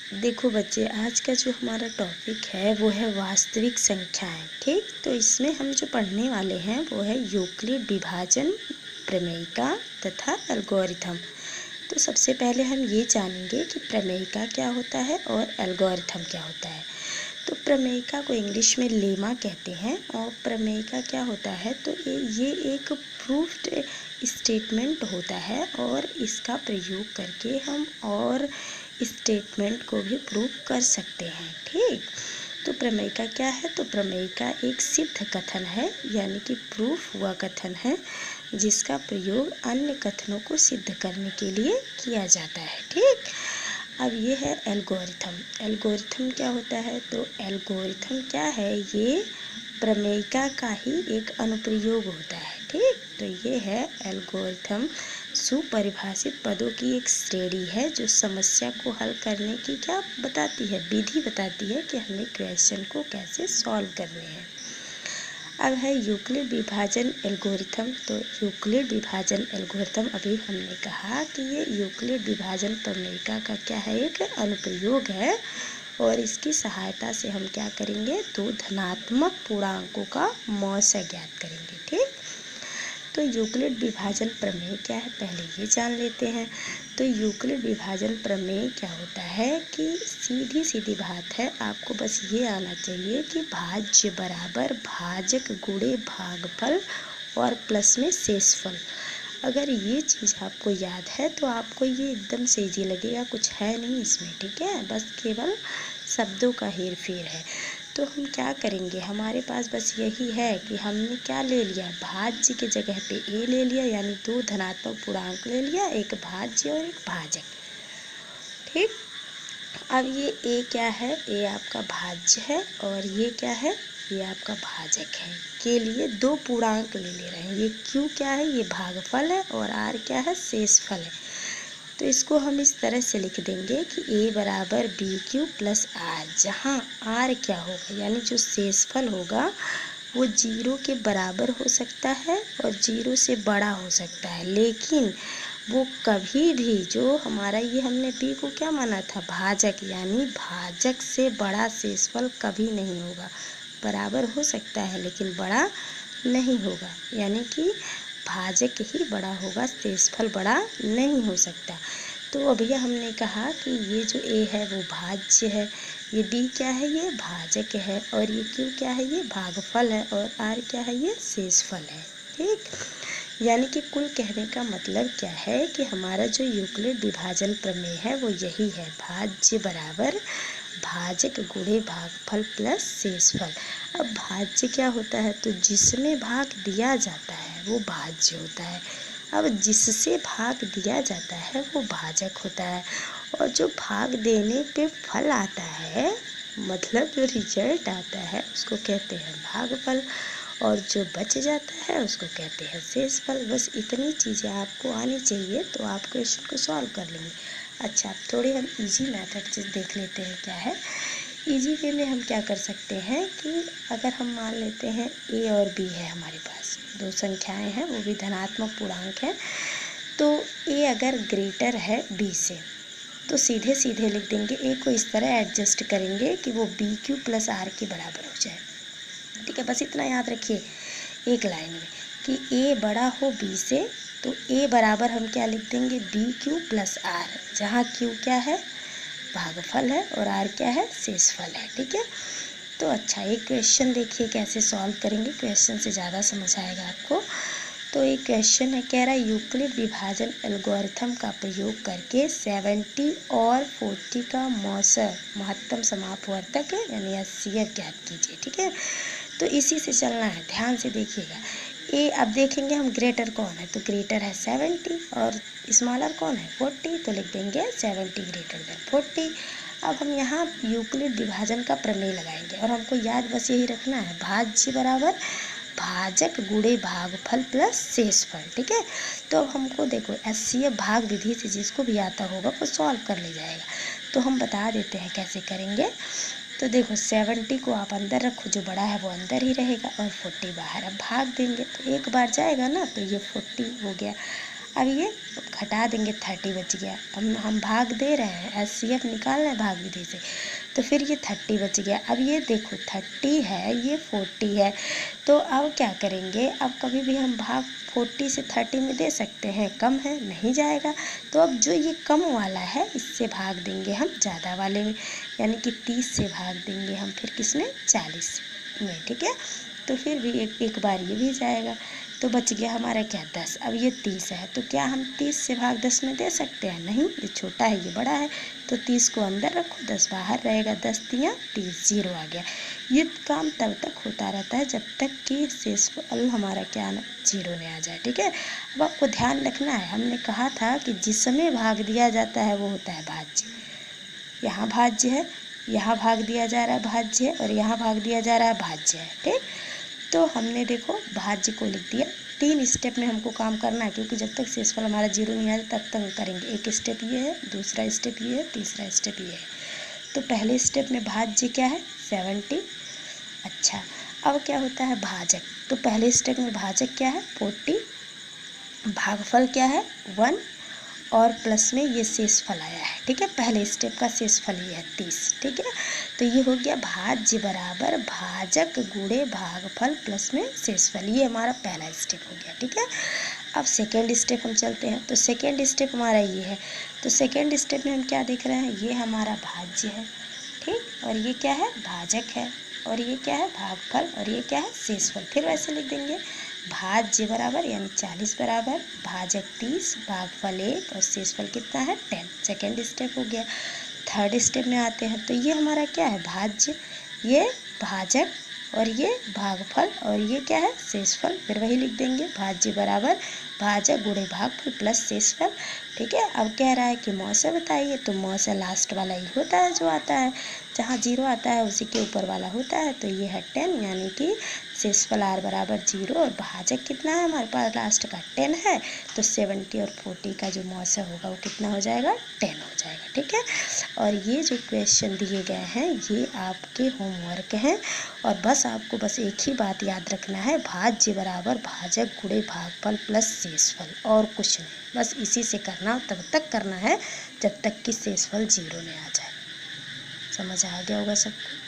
देखो बच्चे, आज का जो हमारा टॉपिक है वो है वास्तविक संख्याएं। ठीक, तो इसमें हम जो पढ़ने वाले हैं वो है यूक्लिड विभाजन, प्रमेयिका तथा एल्गोरिथम। तो सबसे पहले हम ये जानेंगे कि प्रमेयिका क्या होता है और एल्गोरिथम क्या होता है। तो प्रमेयिका को इंग्लिश में लेमा कहते हैं। और प्रमेयिका क्या होता है, तो ये एक प्रूफ्ड स्टेटमेंट होता है और इसका प्रयोग करके हम और स्टेटमेंट को भी प्रूव कर सकते हैं। ठीक, तो प्रमेयिका क्या है, तो प्रमेयिका एक सिद्ध कथन है, यानी कि प्रूफ हुआ कथन है जिसका प्रयोग अन्य कथनों को सिद्ध करने के लिए किया जाता है। ठीक, अब ये है एल्गोरिथम। एल्गोरिथम क्या होता है, तो एल्गोरिथम क्या है, ये प्रमेयिका का ही एक अनुप्रयोग होता है। ठीक, तो ये है एल्गोरिथम। सुपरिभाषित पदों की एक श्रेणी है जो समस्या को हल करने की क्या बताती है, विधि बताती है कि हमें क्वेश्चन को कैसे सॉल्व करने हैं। अब है यूक्लिड विभाजन एल्गोरिथम। तो यूक्लिड विभाजन एल्गोरिथम, अभी हमने कहा कि ये यूक्लिड विभाजन प्रमेयिका का क्या है, एक अनुप्रयोग है और इसकी सहायता से हम क्या करेंगे, तो धनात्मक पूर्णांकों का मौसा ज्ञात करेंगे। ठीक, तो यूक्लिड विभाजन प्रमेय क्या है, पहले ये जान लेते हैं। तो यूक्लिड विभाजन प्रमेय क्या होता है कि सीधी सीधी बात है, आपको बस ये आना चाहिए कि भाज्य बराबर भाजक गुणे भागफल और प्लस में शेषफल। अगर ये चीज़ आपको याद है तो आपको ये एकदम से ईजी लगेगा, कुछ है नहीं इसमें। ठीक है, बस केवल शब्दों का हेर फेर है। तो हम क्या करेंगे, हमारे पास बस यही है कि हमने क्या ले लिया, भाज्य के जगह पे ए ले लिया, यानी दो धनात्मक पूर्णांक ले लिया, एक भाज्य और एक भाजक। ठीक, अब ये ए क्या है, ए आपका भाज्य है और ये क्या है, ये आपका भाजक है। के लिए दो पूर्णांक ले रहे हैं, ये क्यू क्या है, ये भागफल है और आर क्या है, शेषफल है। तो इसको हम इस तरह से लिख देंगे कि ए बराबर बी क्यू प्लस आर, जहाँ आर क्या होगा, यानी जो शेषफल होगा वो 0 के बराबर हो सकता है और 0 से बड़ा हो सकता है, लेकिन वो कभी भी जो हमारा ये हमने बी को क्या माना था, भाजक, यानी भाजक से बड़ा शेषफल कभी नहीं होगा। बराबर हो सकता है लेकिन बड़ा नहीं होगा, यानी कि भाजक ही बड़ा होगा, शेषफल बड़ा नहीं हो सकता। तो अभी हमने कहा कि ये जो ए है वो भाज्य है, ये बी क्या है, ये भाजक है और ये क्यू क्या है, ये भागफल है और आर क्या है, ये शेषफल है। ठीक, यानी कि कुल कहने का मतलब क्या है कि हमारा जो यूक्लिड विभाजन प्रमेय है वो यही है, भाज्य बराबर भाजक गुणे भागफल प्लस शेषफल। अब भाज्य क्या होता है, तो जिसमें भाग दिया जाता है वो भाज्य होता है। अब जिससे भाग दिया जाता है वो भाजक होता है और जो भाग देने पे फल आता है, मतलब जो रिजल्ट आता है उसको कहते हैं भागफल और जो बच जाता है उसको कहते हैं शेषफल। बस इतनी चीज़ें आपको आनी चाहिए तो आप क्वेश्चन को सॉल्व कर लेंगे। अच्छा, अब थोड़े हम इजी मेथड से देख लेते हैं क्या है। इजी वे में हम क्या कर सकते हैं कि अगर हम मान लेते हैं ए और बी है, हमारे पास दो संख्याएं हैं, वो भी धनात्मक पूर्णांक है। तो ए अगर ग्रेटर है बी से, तो सीधे सीधे लिख देंगे, ए को इस तरह एडजस्ट करेंगे कि वो बी क्यू प्लस आर के बराबर हो जाए। ठीक है, बस इतना याद रखिए एक लाइन में कि ए बड़ा हो बी से, तो ए बराबर हम क्या लिख देंगे, बी क्यू प्लस आर, जहाँ क्यू क्या है, भागफल है और आर क्या है, शेषफल है। ठीक है, तो अच्छा, एक क्वेश्चन देखिए कैसे सॉल्व करेंगे, क्वेश्चन से ज़्यादा समझ आएगा आपको। तो एक क्वेश्चन है, कह रहा है यूक्लिड विभाजन एल्गोरिथम का प्रयोग करके 70 और 40 का मौसर महत्तम समापवर्तक यानी HCF ज्ञात कीजिए। ठीक है, तो इसी से चलना है, ध्यान से देखिएगा। ए अब देखेंगे हम ग्रेटर कौन है, तो ग्रेटर है 70 और स्मॉलर कौन है 40, तो लिख देंगे 70 ग्रेटर देन 40। अब हम यहाँ यूक्लिड विभाजन का प्रमेय लगाएंगे और हमको याद बस यही रखना है, भाज्य बराबर भाजक गुणे भागफल प्लस शेषफल। ठीक है, तो अब हमको देखो HCF भाग विधि से जिसको भी आता होगा वो सॉल्व कर ले जाएगा। तो हम बता देते हैं कैसे करेंगे। तो देखो 70 को आप अंदर रखो, जो बड़ा है वो अंदर ही रहेगा और 40 बाहर। अब भाग देंगे तो एक बार जाएगा ना, तो ये 40 हो गया। अब ये घटा देंगे 30 बच गया। अब हम भाग दे रहे हैं, HCF निकालना है भाग विधि से, तो फिर ये 30 बच गया। अब ये देखो 30 है, ये 40 है, तो अब क्या करेंगे, अब कभी भी हम भाग 40 से 30 में दे सकते हैं, कम है नहीं जाएगा। तो अब जो ये कम वाला है इससे भाग देंगे हम ज़्यादा वाले में, यानी कि 30 से भाग देंगे हम फिर किसमें, 40 में, ठीक है। तो फिर भी एक बार ये भी जाएगा, तो बच गया हमारा क्या, 10। अब ये 30 है, तो क्या हम 30 से भाग 10 में दे सकते हैं, नहीं, ये छोटा है ये बड़ा है, तो 30 को अंदर रखो, 10 बाहर रहेगा, 10 तियाँ 30, 0 आ गया। ये काम तब तक होता रहता है जब तक कि शेषफल हमारा क्या ना 0 नहीं आ जाए, ठीक है। अब आपको ध्यान रखना है, हमने कहा था कि जिसमें भाग दिया जाता है वो होता है भाज्य। यहाँ भाज्य है, यहाँ भाग दिया जा रहा है भाज्य है, और यहाँ भाग दिया जा रहा है भाज्य है, ठीक। तो हमने देखो भाज्य को लिख दिया। 3 स्टेप में हमको काम करना है, क्योंकि जब तक शेषफल हमारा 0 नहीं आ जाए तब तक करेंगे। एक स्टेप ये है, दूसरा स्टेप ये है, तीसरा स्टेप ये है। तो पहले स्टेप में भाज्य क्या है, 70। अच्छा, अब क्या होता है भाजक, तो पहले स्टेप में भाजक क्या है, 40, भागफल क्या है 1, और प्लस में ये शेषफल आया है, ठीक है। पहले स्टेप का शेषफल ये है 30, ठीक है। तो ये हो गया भाज्य बराबर भाजक गुणे भागफल प्लस में शेषफल, ये हमारा पहला स्टेप हो गया, ठीक है। अब सेकेंड स्टेप हम चलते हैं, तो सेकेंड स्टेप हमारा ये है। तो सेकेंड स्टेप में हम क्या देख रहे हैं, ये हमारा भाज्य है, ठीक, और ये क्या है, भाजक है, और ये क्या है, भागफल, और ये क्या है, शेषफल। फिर वैसे लिख देंगे, भाज्य बराबर यानी 40 बराबर भाजक 30, भागफल 1, और शेषफल कितना है 10। सेकेंड स्टेप हो गया। थर्ड स्टेप में आते हैं, तो ये हमारा क्या है, भाज्य, ये भाजक, और ये भागफल, और ये क्या है, शेषफल। फिर वही लिख देंगे, भाज्य बराबर भाजक गुणे भागफल प्लस शेषफल, ठीक है। अब कह रहा है कि मौ से बताइए, तो मौ से लास्ट वाला ही होता है जो आता है, जहाँ 0 आता है उसी के ऊपर वाला होता है। तो ये है 10, यानी कि शेषफल r बराबर 0, और भाजक कितना है हमारे पास लास्ट का 10 है, तो 70 और 40 का जो मौसा होगा वो कितना हो जाएगा, 10 हो जाएगा, ठीक है। और ये जो क्वेश्चन दिए गए हैं ये आपके होमवर्क हैं, और बस आपको बस एक ही बात याद रखना है, भाज्य बराबर भाजक गुणे भागफल प्लस शेषफल, और कुछ नहीं, बस इसी से करना, तब तक करना है जब तक कि शेषफल 0 नहीं आ जाए। समझ आ गया होगा सबको।